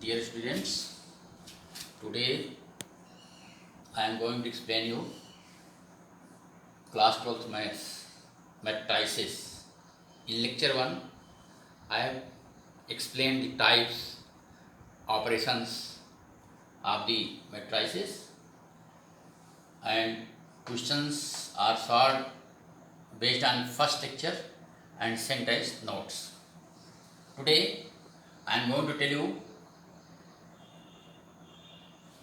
Dear students, today I am going to explain you class 12th matrices. In lecture 1, I have explained the types, operations of the matrices, and questions are solved based on first lecture and sentence notes. Today I am going to tell you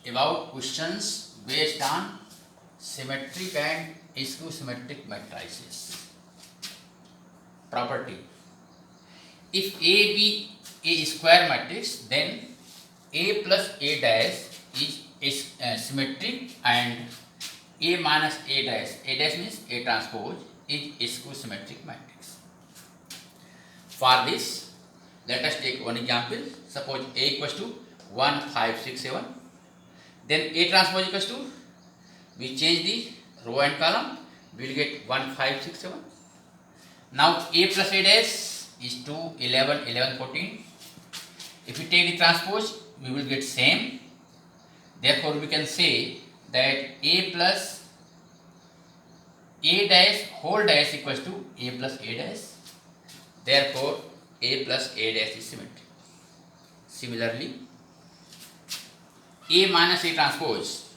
about questions based on symmetric and skew-symmetric matrices. Property: if A be a square matrix, then A plus A dash is symmetric, and A minus A dash means A transpose, is a skew-symmetric matrix. For this, let us take one example. Suppose A equals to 1, 5, 6, 7. Then A transpose equals to, we change the row and column, we will get 1, 5, 6, 7. Now A plus A dash is 2, 11, 11, 14. If we take the transpose, we will get same. Therefore, we can say that A plus A dash whole dash equals to A plus A dash. Therefore, A plus A dash is symmetric. Similarly, A minus A transpose.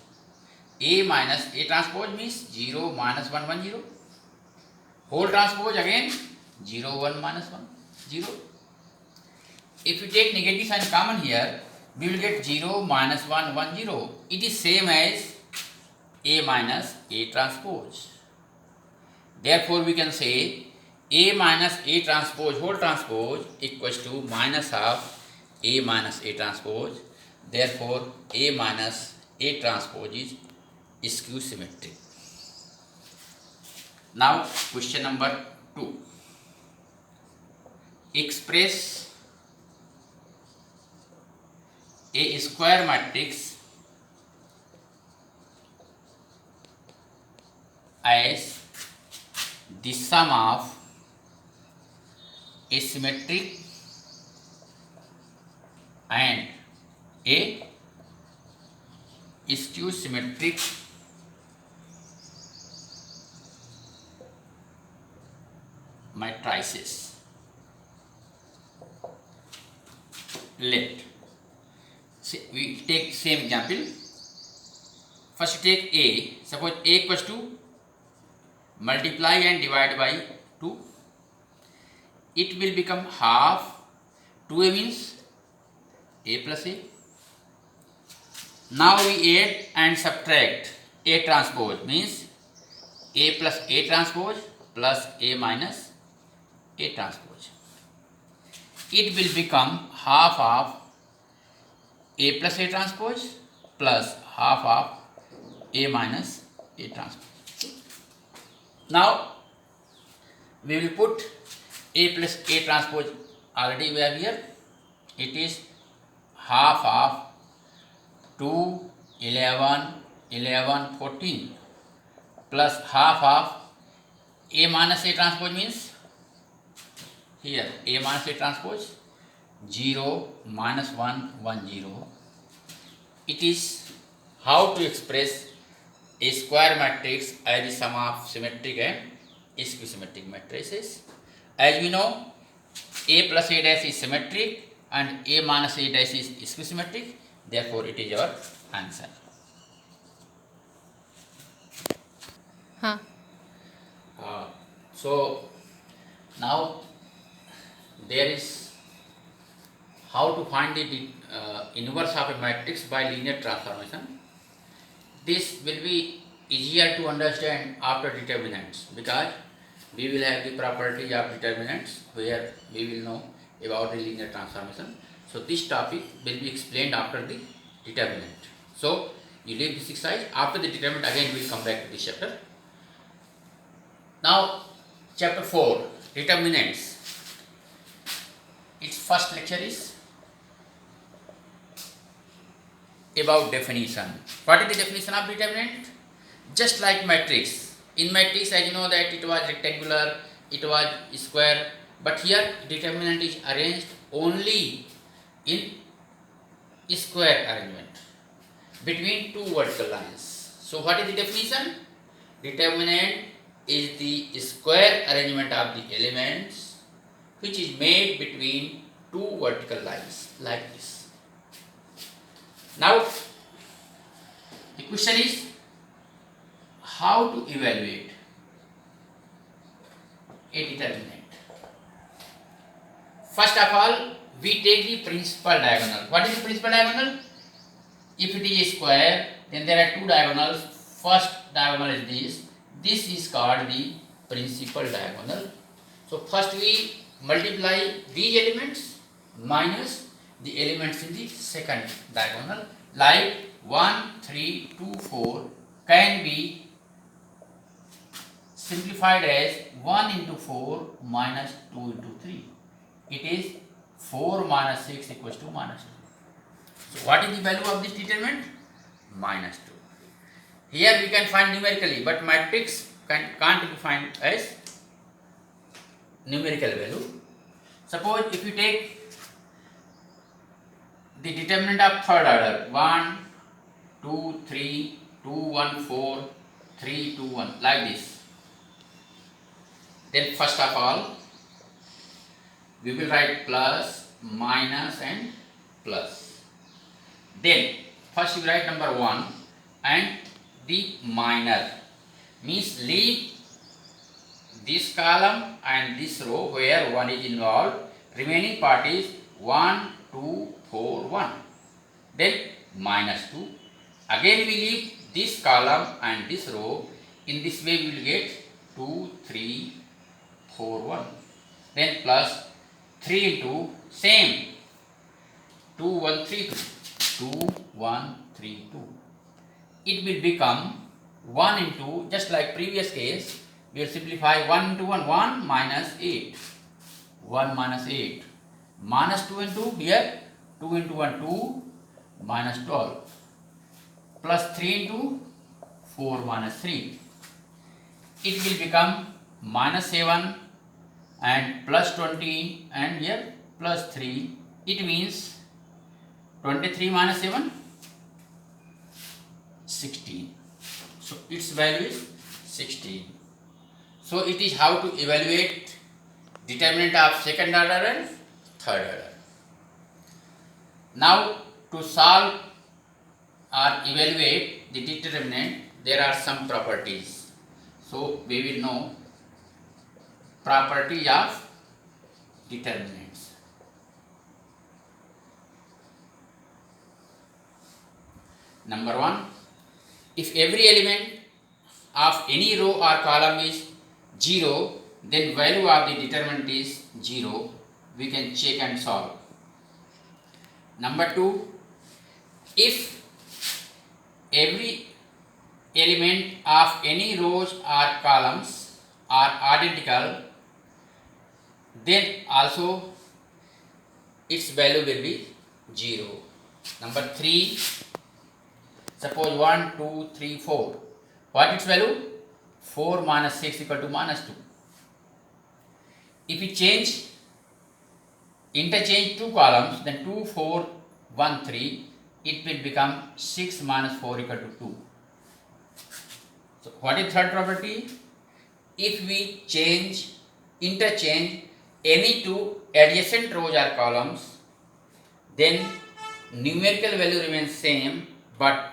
A minus A transpose means 0, minus 1, 1, 0. Whole transpose again 0, 1, minus 1, 0. If we take negative sign common here, we will get 0, minus 1, 1, 0. It is same as A minus A transpose. Therefore, we can say A minus A transpose whole transpose equals to minus of A minus A transpose. Therefore, A minus A transpose is skew symmetric. Now, question number 2. Express a square matrix as the sum of a symmetric and a skew symmetric matrices. Let we take same example. First take A. Suppose A equals to multiply and divide by 2. It will become half. 2A means A plus A. Now we add and subtract A transpose means A plus A transpose plus A minus A transpose. It will become half of A plus A transpose plus half of A minus A transpose. Now we will put A plus A transpose, already we have here. It is half of 2, 11, 11, 14 plus half of A minus A transpose means here A minus A transpose 0, minus 1, 1, 0. It is how to express a square matrix as the sum of symmetric and skew symmetric matrices. As we know, A plus A dash is symmetric and A minus A dash is skew symmetric. Therefore, it is our answer. Huh. So now there is how to find the inverse of a matrix by linear transformation. This will be easier to understand after determinants, because we will have the property of determinants where we will know about the linear transformation. So this topic will be explained after the determinant. So you leave this exercise. After the determinant, again we will come back to this chapter. Now chapter 4, determinants. Its first lecture is about definition. What is the definition of determinant? Just like matrix. In matrix, as you know that it was rectangular, it was square, but here determinant is arranged only in square arrangement between two vertical lines. So what is the definition? Determinant is the square arrangement of the elements which is made between two vertical lines like this. Now the question is how to evaluate a determinant. First of all, we take the principal diagonal. What is the principal diagonal? If it is a square, then there are two diagonals. First diagonal is this. This is called the principal diagonal. So first we multiply these elements minus the elements in the second diagonal, like 1, 3, 2, 4 can be simplified as 1 into 4 minus 2 into 3. It is 4 minus 6 equals to minus 2. So what is the value of this determinant? Minus 2. Here we can find numerically, but matrix can't be found as numerical value. Suppose if you take the determinant of third order 1, 2, 3, 2, 1, 4, 3, 2, 1 like this. Then first of all we will write plus, minus and plus. Then first you write number 1 and the minor, means leave this column and this row where 1 is involved. Remaining part is 1, 2, 4, 1. Then minus 2. Again we leave this column and this row. In this way we will get 2, 3, 4, 1. Then plus 3 into same 2, 1, 3, 2. 2, 1, 3, 2. It will become 1 into, just like previous case, we will simplify 1 into 1, 1 minus 8. 1 minus 8. Minus 2 into here, 2 into 1, 2 minus 12. Plus 3 into 4 minus 3. It will become minus 7 and plus 20 and here plus 3. It means 23 minus 7, 16. So its value is 16. So it is how to evaluate determinant of second order and third order. Now to solve or evaluate the determinant, there are some properties. So we will know property of determinants. Number 1, if every element of any row or column is 0, then value of the determinant is 0. We can check and solve. Number 2, if every element of any rows or columns are identical, then also its value will be 0. Number 3, suppose 1, 2, 3, 4. What its value? 4 minus 6 equal to minus 2. If we interchange two columns, then 2, 4, 1, 3, it will become 6 minus 4 equal to 2. So what is third property? If we interchange any two adjacent rows or columns, then numerical value remains same, but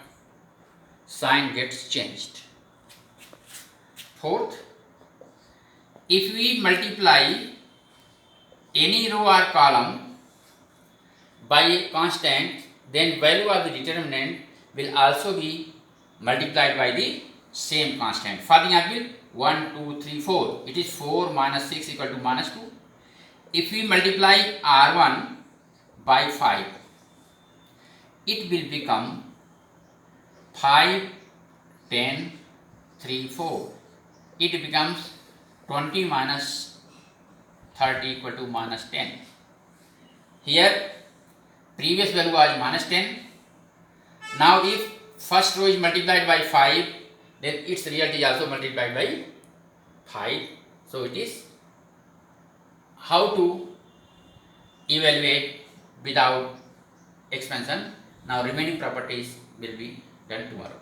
sign gets changed. Fourth, if we multiply any row or column by a constant, then value of the determinant will also be multiplied by the same constant. For example, 1, 2, 3, 4. It is 4 minus 6 equal to minus 2. If we multiply R1 by 5, it will become 5, 10, 3, 4. It becomes 20 minus 30 equal to minus 10. Here previous value was minus 10. Now if first row is multiplied by 5, then its result is also multiplied by 5. So it is how to evaluate without expansion. Now remaining properties will be done tomorrow.